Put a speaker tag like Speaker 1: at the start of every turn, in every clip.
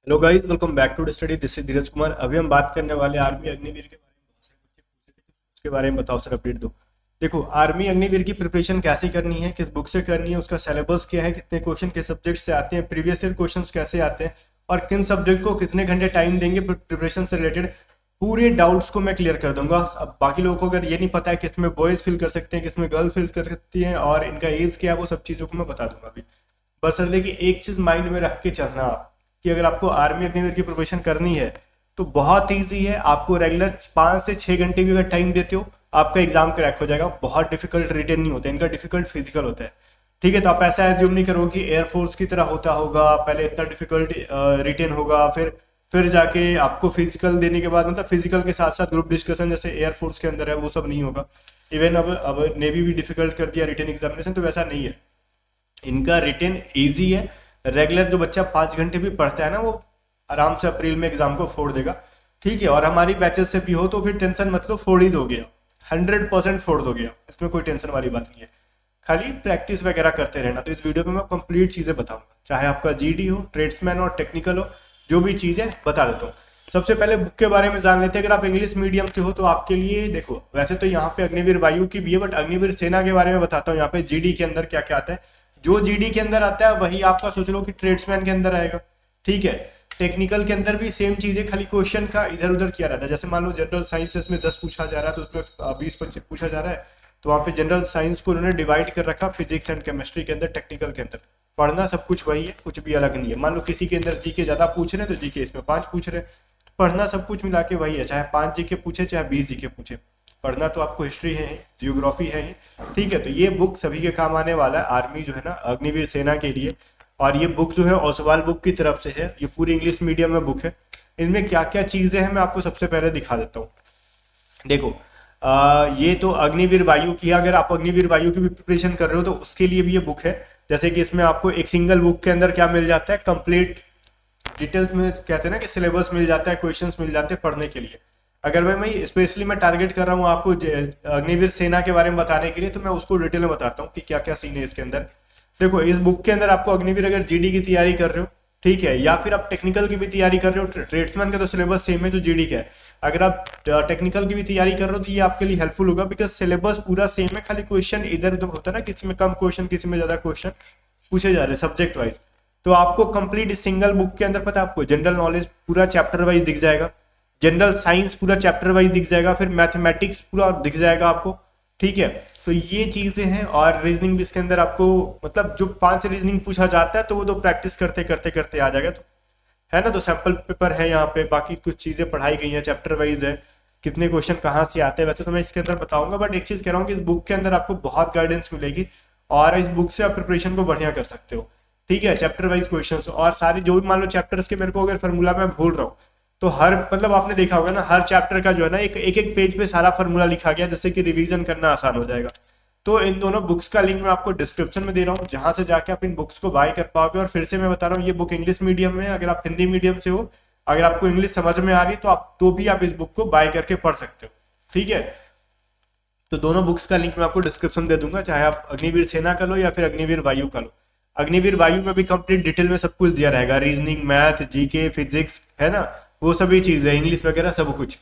Speaker 1: Hello guys, welcome back to study. This is Dheeraj Kumar. अभी हम बात करने वाले आर्मी अग्निवीर के बारे में। बहुत सारे बच्चे पूछे थे कि उसके बारे में बताओ सर, अपडेट दो। देखो, आर्मी अग्निवीर की प्रिपरेशन कैसे करनी है, किस बुक से करनी है, उसका सिलेबस क्या है, कितने क्वेश्चन किस सब्जेक्ट से आते हैं, प्रीवियस ईयर क्वेश्चंस कैसे आते हैं और किन सब्जेक्ट को कितने घंटे टाइम देंगे प्रिपरेशन से रिलेटेड, पूरे डाउट्स को मैं क्लियर कर दूंगा। अब बाकी लोगों को अगर ये नहीं पता है किसमें बॉयज फिल कर सकते हैं, किसमें गर्ल फिल कर सकती हैं और इनका एज क्या है, वो सब चीज़ों को मैं बता दूंगा अभी। बस सर देखिए, एक चीज़ माइंड में रख के चलना आप कि अगर आपको आर्मी अग्निवीर की प्रिपरेशन करनी है तो बहुत ईजी है। आपको रेगुलर 5 से 6 घंटे भी अगर टाइम देते हो, आपका एग्जाम क्रैक हो जाएगा। बहुत डिफिकल्ट रिटेन नहीं होता है, इनका डिफिकल्ट फिजिकल होता है। ठीक है, तो आप ऐसा एज्यूम नहीं करो कि एयरफोर्स की तरह होता होगा, पहले इतना डिफिकल्ट रिटेन होगा, फिर जाके आपको फिजिकल देने के बाद, मतलब फिजिकल के साथ साथ ग्रुप डिस्कशन जैसे एयरफोर्स के अंदर है, वो सब नहीं होगा। इवन अब नेवी भी डिफिकल्ट कर दिया रिटेन एग्जामिनेशन, तो वैसा नहीं है। इनका रिटेन इजी है। रेगुलर जो बच्चा 5 घंटे भी पढ़ता है ना, वो आराम से अप्रैल में एग्जाम को फोड़ देगा। ठीक है, और हमारी बैचेस से भी हो तो फिर टेंशन मत लो, फोड़ ही दोगे आप। 100% फोड़ दोगे आप, इसमें कोई टेंशन वाली बात नहीं है। खाली प्रैक्टिस वगैरह करते रहना। तो इस वीडियो में मैं कंप्लीट चीजें बताऊंगा, चाहे आपका जीडी हो, ट्रेड्समैन हो, टेक्निकल हो, जो भी चीज है बता देता हूँ। सबसे पहले बुक के बारे में जान लेते हैं। अगर आप इंग्लिश मीडियम से हो तो आपके लिए देखो, वैसे तो यहाँ पे अग्निवीर वायु की भी है, बट अग्निवीर सेना के बारे में बताता हूँ। यहाँ पे जीडी के अंदर क्या क्या आता है। जो जीडी के अंदर आता है वही आपका सोच लो कि ट्रेड्समैन के अंदर आएगा। ठीक है, टेक्निकल के अंदर भी सेम चीज है, खाली क्वेश्चन का इधर उधर किया रहता है। जैसे मान लो जनरल साइंसेस में 10 पूछा जा रहा है तो उसमें 20-25 पूछा जा रहा है, तो वहाँ पे जनरल साइंस को उन्होंने डिवाइड कर रखा फिजिक्स एंड केमिस्ट्री के अंदर, टेक्निकल के अंदर। पढ़ना सब कुछ वही है, कुछ भी अलग नहीं है। मान लो किसी के अंदर जीके ज्यादा पूछ रहे हैं तो जीके इसमें 5 पूछ रहे हैं, पढ़ना सब कुछ मिला के वही है। चाहे 5 जीके पूछे चाहे 20 जीके पूछे, पढ़ना तो आपको हिस्ट्री है ही, जियोग्राफी है ही। ठीक है, तो ये बुक सभी के काम आने वाला है, आर्मी जो है ना, अग्निवीर सेना के लिए। और ये बुक जो है ओसवाल बुक की तरफ से है, ये पूरी इंग्लिश मीडियम में बुक है। इनमें क्या क्या चीजें हैं मैं आपको सबसे पहले दिखा देता हूँ। देखो, ये तो अग्निवीर वायु की है। अगर आप अग्निवीर वायु की भी प्रिपरेशन कर रहे हो तो उसके लिए भी ये बुक है। जैसे कि इसमें आपको एक सिंगल बुक के अंदर क्या मिल जाता है, कंप्लीट डिटेल्स में कहते हैं ना कि सिलेबस मिल जाता है, क्वेश्चंस मिल जाते हैं पढ़ने के लिए। अगर मैं स्पेशली मैं टारगेट कर रहा हूँ आपको अग्निवीर सेना के बारे में बताने के लिए, तो मैं उसको डिटेल में बताता हूँ कि क्या क्या सीन है इसके अंदर। देखो, इस बुक के अंदर आपको अग्निवीर अगर जीडी की तैयारी कर रहे हो, ठीक है, या फिर आप टेक्निकल की भी तैयारी कर रहे हो, ट्रेड्समैन का तो सिलेबस सेम है जो जीडी का है। अगर आप टेक्निकल की भी तैयारी कर रहे हो तो ये आपके लिए हेल्पफुल होगा, बिकॉज सिलेबस पूरा सेम है, खाली क्वेश्चन इधर उधर होता है ना, किसी में कम क्वेश्चन किसी में ज्यादा क्वेश्चन पूछे जा रहे हैं सब्जेक्ट वाइज। तो आपको कंप्लीट सिंगल बुक के अंदर पता है, आपको जनरल नॉलेज पूरा चैप्टर वाइज दिख जाएगा, जनरल साइंस पूरा चैप्टर वाइज दिख जाएगा, फिर मैथमेटिक्स पूरा दिख जाएगा आपको। ठीक है, तो ये चीजें हैं। और रीजनिंग भी इसके अंदर आपको, मतलब जो 5 रीजनिंग पूछा जाता है तो वो तो प्रैक्टिस करते करते करते आ जाएगा, तो है ना। तो सैंपल पेपर है यहाँ पे, बाकी कुछ चीजें पढ़ाई गई हैं, चैप्टर वाइज है, कितने क्वेश्चन कहाँ से आते हैं वैसे तो मैं इसके अंदर बताऊंगा। बट एक चीज कह रहा हूँ कि इस बुक के अंदर आपको बहुत गाइडेंस मिलेगी और इस बुक से आप प्रिपरेशन को बढ़िया कर सकते हो। ठीक है, चैप्टर वाइज क्वेश्चंस और सारे जो भी मान लो चैप्टर्स के मेरे को अगर फॉर्मूला मैं भूल रहा हूँ, तो हर, मतलब आपने देखा होगा ना, हर चैप्टर का जो है ना एक एक पेज पे सारा फॉर्मूला लिखा गया, जिससे कि रिवीजन करना आसान हो जाएगा। तो इन दोनों बुक्स का लिंक मैं आपको डिस्क्रिप्शन में दे रहा हूँ, जहां से जाके आप इन बुक्स को बाय कर पाओगे। और फिर से मैं बता रहा हूँ, ये बुक इंग्लिश मीडियम में है। अगर आप हिंदी मीडियम से हो, अगर आपको इंग्लिश समझ में आ रही है तो आप तो भी आप इस बुक को बाय करके पढ़ सकते हो। ठीक है, तो दोनों बुक्स का लिंक मैं आपको डिस्क्रिप्शन दे दूंगा, चाहे आप अग्निवीर सेना का लो या फिर अग्निवीर वायु का लो। अग्निवीर वायु में भी कंप्लीट डिटेल में सब कुछ दिया रहेगा, रीजनिंग, मैथ, जीके, फिजिक्स, है ना, वो सभी चीजें, इंग्लिश वगैरह सब कुछ।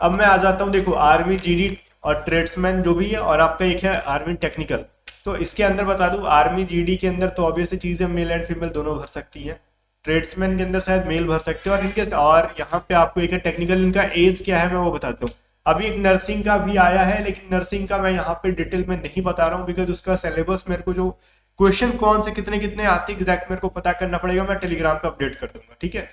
Speaker 1: अब मैं आ जाता हूँ, देखो, आर्मी जीडी और ट्रेड्समैन जो भी है, और आपका एक है आर्मी टेक्निकल। तो इसके अंदर बता दूं, आर्मी जीडी के अंदर तो ऑब्वियसली चीज है, मेल एंड फीमेल दोनों भर सकती है। ट्रेड्समैन के अंदर शायद मेल भर सकते हो। और यहाँ पे आपको एक है टेक्निकल, इनका एज क्या है मैं वो बताता हूँ। अभी एक नर्सिंग का भी आया है, लेकिन नर्सिंग का मैं यहाँ पे डिटेल में नहीं बता रहा हूँ, बिकॉज उसका सिलेबस मेरे को, जो क्वेश्चन कौन से कितने कितने आते एग्जैक्ट मेरे को पता करना पड़ेगा, मैं टेलीग्राम पे अपडेट कर दूंगा। ठीक है,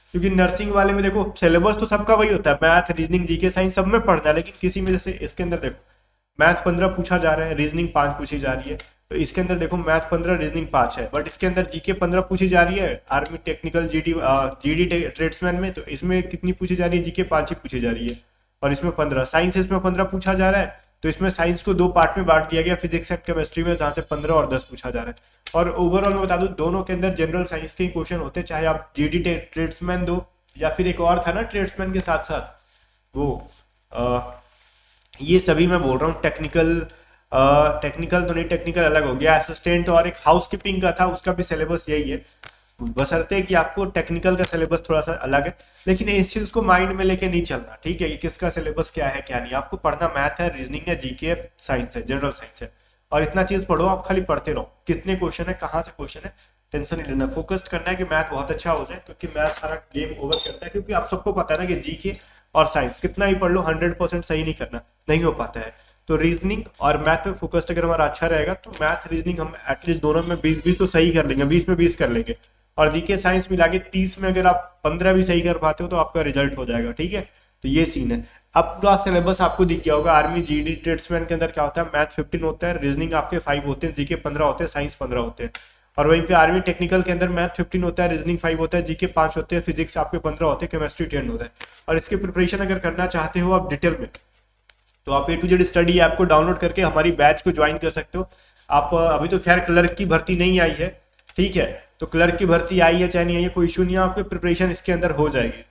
Speaker 1: क्योंकि नर्सिंग वाले में देखो सिलेबस तो सबका वही होता है, मैथ, रीजनिंग, जीके, साइंस सब में पढ़ना है, लेकिन किसी में, जैसे इसके अंदर देखो, मैथ 15 पूछा जा रहा है, रीजनिंग 5 पूछी जा रही है। तो इसके अंदर देखो मैथ 15, रीजनिंग 5 है, बट इसके अंदर जीके 15 पूछी जा रही है army technical GD GD tradesman में। तो इसमें कितनी पूछी जा रही है, जीके 5 ही पूछी जा रही है, और इसमें 15। साइंस इसमें 15 पूछा जा रहा है, तो इसमें साइंस को 2 पार्ट में बांट दिया गया, फिजिक्स एंड केमिस्ट्री में, जहां से 15 और 10 पूछा जा रहा है। और ओवरऑल मैं बता दूं, दोनों के अंदर जनरल साइंस के ही क्वेश्चन होते हैं, चाहे आप जीडी ट्रेड्समैन दो या फिर एक और था ना ट्रेड्समैन के साथ साथ वो, आ, ये सभी मैं बोल रहा हूँ टेक्निकल। टेक्निकल तो नहीं, टेक्निकल अलग हो गया, असिस्टेंट, और एक हाउस कीपिंग का था, उसका भी सिलेबस यही है। बशर्ते कि आपको टेक्निकल का सिलेबस थोड़ा सा अलग है, लेकिन इस चीज को माइंड में लेके नहीं चलना, ठीक है, कि किसका सिलेबस क्या है क्या नहीं। आपको पढ़ना मैथ है, रीजनिंग है, जीके है, साइंस है, जनरल साइंस है, और इतना चीज पढ़ो, आप खाली पढ़ते रहो। कितने क्वेश्चन है, कहाँ से क्वेश्चन है, टेंशन नहीं लेना, फोकस्ड करना है कि मैथ बहुत अच्छा हो जाए, क्योंकि मैथ सारा गेम ओवर करता है। क्योंकि आप सबको पता है ना कि जीके और साइंस कितना ही पढ़ लो 100% सही नहीं करना, नहीं हो पाता है। तो रीजनिंग और मैथ पे फोकस्ड अगर हमारा अच्छा रहेगा तो मैथ रीजनिंग हम एटलीस्ट दोनों में 20-20 तो सही कर लेंगे, 20 में 20 कर लेंगे। और जीके साइंस मिला के 30 में अगर आप 15 भी सही कर पाते हो तो आपका रिजल्ट हो जाएगा, ठीक है। तो ये सीन है। अब पूरा सिलेबस आपको दिख गया होगा। आर्मी, जीडी, ट्रेड्समैन के अंदर क्या होता है, मैथ 15 होता है, रीजनिंग आपके 5 होते हैं, जीके 15 होते हैं, साइंस 15 होते हैं। और वहीं पे आर्मी टेक्निकल के अंदर मैथ 15 होता है, रीजनिंग 5 होता है, जीके 5 होते हैं, फिजिक्स आपके 15 होते हैं, केमिस्ट्री 10 होता है। और इसकी प्रिपरेशन अगर करना चाहते हो आप डिटेल में, तो आप A to Z study app को डाउनलोड करके हमारी बैच को ज्वाइन कर सकते हो। आप अभी तो खैर क्लर्क की भर्ती नहीं आई है, ठीक है, तो क्लर्क की भर्ती आई है चाहे नहीं आई है कोई इशू नहीं है, आपकी प्रिपरेशन इसके अंदर हो जाएगी,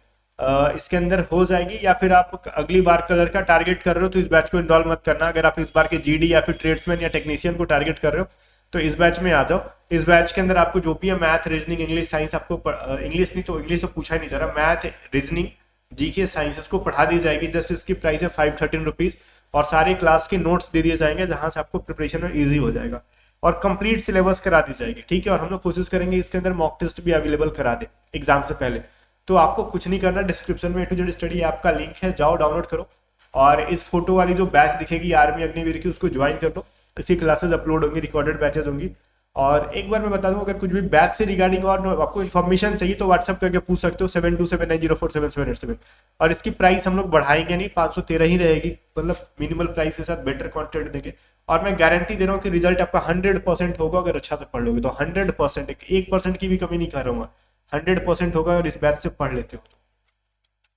Speaker 1: इसके अंदर हो जाएगी। या फिर आप अगली बार क्लर्क का टारगेट कर रहे हो तो इस बैच को इनरोल मत करना। अगर आप इस बार के जीडी या फिर ट्रेड्समैन या टेक्नीशियन को टारगेट कर रहे हो तो इस बैच में आ जाओ। इस बैच के अंदर आपको जो भी है मैथ, रीजनिंग, इंग्लिश, साइंस, आपको इंग्लिश नहीं तो इंग्लिश तो पूछा ही नहीं जा रहा, मैथ, रीजनिंग, जीके, साइंस इसको पढ़ा दी जाएगी। जस्ट इसकी प्राइस है 513 रुपीज, और सारे क्लास के नोट्स दे दिए जाएंगे जहां से आपको प्रिपरेशन में इजी हो जाएगा, और कंप्लीट सिलेबस करा दी जाएगी, ठीक है। और हम लोग कोशिश करेंगे इसके अंदर मॉक टेस्ट भी अवेलेबल करा दे एग्जाम से पहले। तो आपको कुछ नहीं करना, डिस्क्रिप्शन में A to Z study app का लिंक है, जाओ डाउनलोड करो, और इस फोटो वाली जो बैच दिखेगी आर्मी अग्निवीर की उसको ज्वाइन कर लो। इसी क्लासेस अपलोड होंगी, रिकॉर्डेड बैचेज होंगी। और एक बार मैं बता दूं, अगर कुछ भी बैच से रिगार्डिंग और आपको इन्फॉर्मेशन चाहिए तो व्हाट्सअप करके पूछ सकते हो 7279047787। और इसकी प्राइस हम लोग बढ़ाएंगे नहीं, 513 ही रहेगी, मतलब मिनिमल प्राइस के साथ बेटर कंटेंट देंगे। और मैं गारंटी दे रहा हूँ कि रिजल्ट आपका 100% होगा अगर अच्छा से पढ़ लोगे तो। 100%, 1% की भी कमी नहीं कर रहा हूँ, 100% होगा अगर इस बैच से पढ़ लेते हो।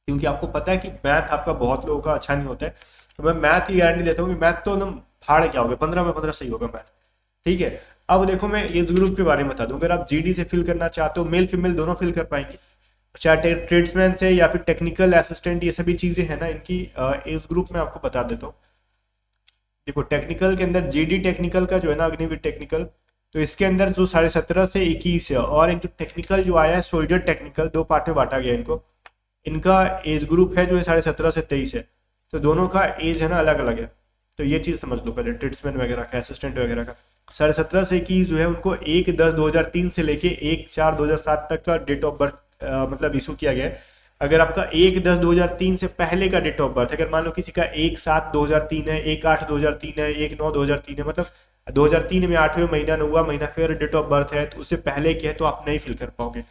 Speaker 1: क्योंकि आपको पता है कि मैथ आपका बहुत लोगों का अच्छा नहीं होता है, तो मैं मैथ ही गारंटी देता हूँ कि मैथ तो एकदम फाड़ क्या होगा, 15 में 15 सही होगा मैथ, ठीक है। अब देखो मैं एज ग्रुप के बारे में बता दूं, अगर आप जीडी से फिल करना चाहते हो, मेल फीमेल दोनों फिल कर पाएंगे, चाहे ट्रेड्समैन से या फिर टेक्निकल असिस्टेंट, ये सभी चीजें हैं ना, इनकी एज ग्रुप में आपको बता देता हूँ। देखो टेक्निकल के अंदर जीडी टेक्निकल का जो है ना, अग्निवीर टेक्निकल, तो इसके अंदर जो 17.5 से 21 है, और एक जो टेक्निकल जो आया है सोल्जर टेक्निकल, 2 पार्ट में बांटा गया इनको। इनका एज ग्रुप है जो है 17.5 से 23 है, तो दोनों का एज है ना अलग अलग है। तो ये चीज समझ लो पहले, ट्रेड्समैन वगैरह का, असिस्टेंट वगैरह का। 17.5 से 21 जो है उनको 1/10/2003 से लेके 1/4/2007 तक का डेट ऑफ बर्थ मतलब इशू किया गया है। अगर आपका 1/10/2003 से पहले का डेट ऑफ बर्थ, अगर मान लो किसी का 1/7/2003 है, 1/8/2003 है, 1/9/2003 है, मतलब 2003 में 8वें महीना 9वां महीना का अगर डेट ऑफ बर्थ है, तो उससे पहले के है तो आप नहीं फिल कर पाओगे।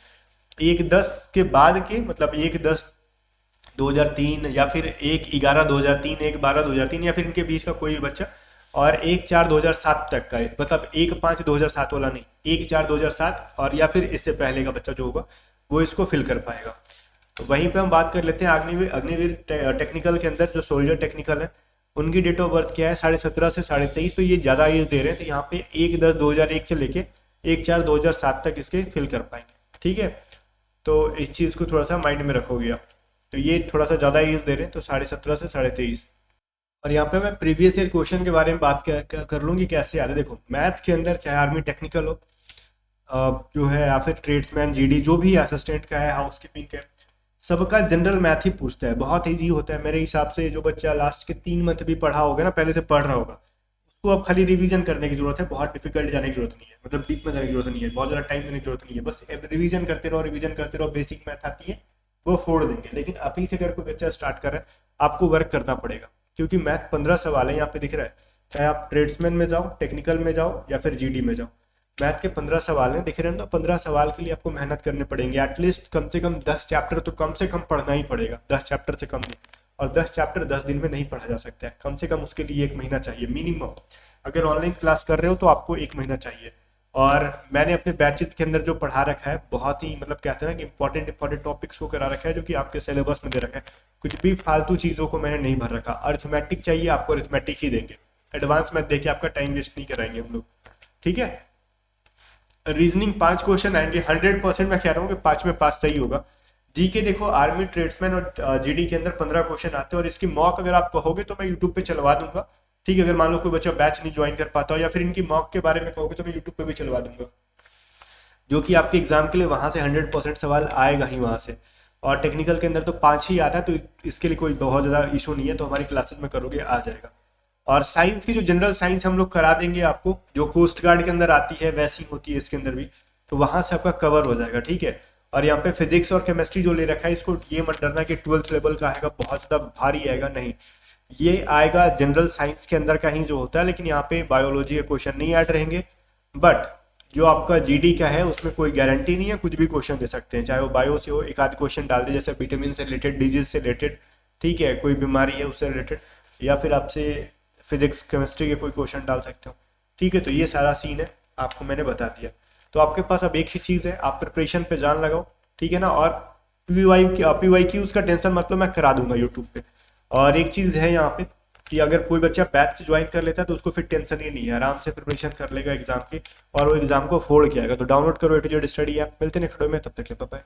Speaker 1: 1/10 के बाद के, मतलब 1/10/2003 या फिर 1/11/2003, 1/12/2003, या फिर इनके बीच का कोई भी बच्चा, और 1/4/2007 तक का है, मतलब 1/5/2007 वाला नहीं, 1/4/2007, और या फिर इससे पहले का बच्चा जो होगा वो इसको फिल कर पाएगा। तो वहीं पे हम बात कर लेते हैं अग्निवीर अग्निवीर टेक्निकल के अंदर जो सोल्जर टेक्निकल है, उनकी डेट ऑफ बर्थ क्या है, 17.5 से 23.5, तो ये ज़्यादा एज दे रहे हैं, तो यहाँ पे 1/10/2001 से लेके 1/4/2007 तक इसके फिल कर पाएंगे, ठीक है। तो इस चीज़ को थोड़ा सा माइंड में रखोगे आप। तो ये थोड़ा सा ज़्यादा एज दे रहे हैं, तो 17.5 से 23.5। और यहाँ पे मैं प्रीवियस ईयर क्वेश्चन के बारे में बात कर लूँगी कैसे याद है। देखो मैथ के अंदर चाहे आर्मी टेक्निकल हो जो है, या फिर ट्रेड्समैन, जीडी, जो भी असिस्टेंट का है, हाउसकीपिंग का, सबका जनरल मैथ ही पूछता है, बहुत ईजी होता है मेरे हिसाब से। जो बच्चा लास्ट के 3 मंथ भी पढ़ा होगा ना, पहले से पढ़ रहा होगा, उसको अब खाली रिवीजन करने की जरूरत है, बहुत डिफिकल्ट जाने की जरूरत नहीं है, मतलब डीप में जाने की जरूरत नहीं है, बहुत ज़्यादा टाइम देने की जरूरत नहीं है, बस रिवीजन करते रहो, रिवीजन करते रहो, बेसिक मैथ आती है वो फोड़ देंगे। लेकिन अभी से अगर कोई बच्चा स्टार्ट कर रहा है, आपको वर्क करना पड़ेगा, क्योंकि मैथ 15 सवाल है यहाँ पे दिख रहा है, चाहे आप ट्रेड्समैन में जाओ, टेक्निकल में जाओ, या फिर जीडी में जाओ, मैथ के 15 सवाल हैं, दिख रहे हैं ना। 15 सवाल के लिए आपको मेहनत करने पड़ेंगे, एटलीस्ट कम से कम 10 चैप्टर तो कम से कम पढ़ना ही पड़ेगा, 10 चैप्टर से कम नहीं। और 10 चैप्टर 10 दिन में नहीं पढ़ा जा सकता है, कम से कम उसके लिए 1 महीना चाहिए मिनिमम। अगर ऑनलाइन क्लास कर रहे हो तो आपको 1 महीना चाहिए। और मैंने अपने बैचेज के अंदर जो पढ़ा रखा है, बहुत ही मतलब कहते हैं ना कि इंपॉर्टेंट टॉपिक्स को करा रखा है, जो कि आपके सिलेबस में दे रखा है। कुछ भी फालतू चीज़ों को मैंने नहीं भर रखा। अरिथमेटिक चाहिए आपको, अरिथमेटिक ही देंगे, एडवांस मैथ देके आपका टाइम वेस्ट नहीं कराएंगे हम लोग, ठीक है। रीजनिंग 5 क्वेश्चन आएंगे, 100% मैं कह रहा हूँ कि 5 में 5 सही होगा। जीके देखो आर्मी, ट्रेड्समैन और जीडी के अंदर 15 क्वेश्चन आते हैं, और इसकी मॉक अगर आप कहोगे तो मैं यूट्यूब पे चलवा दूंगा, ठीक है। अगर मान लो कोई बच्चा बैच नहीं ज्वाइन कर पाता हो, या फिर इनकी मॉक के बारे में कहोगे तो मैं यूट्यूब पे भी चलवा दूंगा। जो कि आपके एग्जाम के लिए वहाँ से 100% सवाल आएगा ही वहाँ से। और टेक्निकल के अंदर तो 5 ही आता है, तो इसके लिए कोई बहुत ज़्यादा इशू नहीं है, तो हमारी क्लासेस में करोगे आ जाएगा। और साइंस की जो जनरल साइंस हम लोग करा देंगे आपको, जो कोस्ट गार्ड के अंदर आती है वैसी होती है इसके अंदर भी, तो वहाँ से आपका कवर हो जाएगा, ठीक है। और यहाँ पे फिजिक्स और केमिस्ट्री जो ले रखा है, इसको ये मत डरना कि 12th लेवल का आएगा, बहुत ज़्यादा भारी आएगा, नहीं, ये आएगा जनरल साइंस के अंदर का ही जो होता है, लेकिन यहाँ पे बायोलॉजी के क्वेश्चन नहीं ऐड रहेंगे। बट जो आपका जीडी का है उसमें कोई गारंटी नहीं है, कुछ भी क्वेश्चन दे सकते हैं, चाहे वो बायो से हो, एक आध क्वेश्चन डाल दे, जैसे विटामिन से रिलेटेड, डिजीज से रिलेटेड, ठीक है, कोई बीमारी है उससे रिलेटेड, या फिर आपसे फिजिक्स केमिस्ट्री के कोई क्वेश्चन डाल सकते हो, ठीक है। तो ये सारा सीन है, आपको मैंने बता दिया। तो आपके पास अब एक ही चीज़ है, आप प्रिपरेशन पे जान लगाओ, ठीक है ना। और पीवाई क्यूज का टेंशन मतलब मैं करा दूंगा यूट्यूब पे। और एक चीज़ है यहाँ पे कि अगर कोई बच्चा बैच ज्वाइन कर लेता है तो उसको फिर टेंशन ही नहीं है, आराम से प्रिपरेशन कर लेगा एग्जाम की, और वो एग्जाम को फोड़ के आएगा। तो डाउनलोड करो A to Z study app. मिलते हैं खड़े में, तब तक के लिए बाय बाय।